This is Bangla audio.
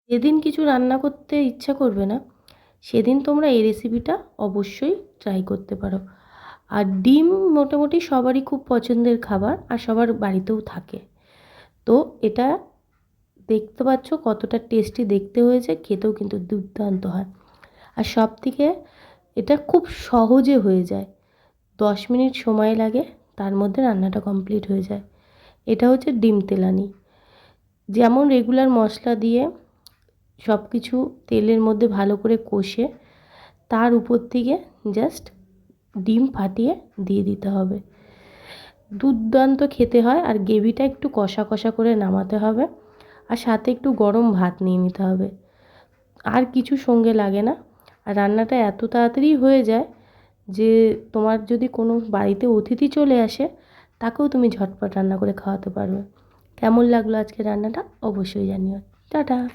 যেদিন কিছু রান্না করতে ইচ্ছা করবে না, সেদিন তোমরা এই রেসিপিটা অবশ্যই ট্রাই করতে পারো। আর ডিম মোটামুটি সবারই খুব পছন্দের খাবার, আর সবার বাড়িতেও থাকে। তো এটা দেখতে পাচ্ছ কতটা টেস্টি দেখতে হয়েছে, খেতেও কিন্তু দুর্দান্ত হয়। আর সবথেকে এটা খুব সহজে হয়ে যায়, 10 মিনিট সময় লাগে, তার মধ্যে রান্নাটা কমপ্লিট হয়ে যায়। এটা হচ্ছে ডিম তেলানি। যেমন রেগুলার মশলা দিয়ে সব কিছু তেলের মধ্যে ভালো করে কষে তার উপর থেকে জাস্ট ডিম ফাটিয়ে দিয়ে দিতে হবে। দুর্দান্ত খেতে হয়। আর গ্রেভিটা একটু কষা কষা করে নামাতে হবে, আর সাথে একটু গরম ভাত নিয়ে নিতে হবে। আর কিছু সঙ্গে লাগে না। আর রান্নাটা এত তাড়াতাড়ি হয়ে যায় যে তোমার যদি কোনো বাড়িতে অতিথি চলে আসে, তাকেও তুমি ঝটপট রান্না করে খাওয়াতে পারবে। কেমন লাগলো আজকে রান্নাটা অবশ্যই জানিও। টাটা।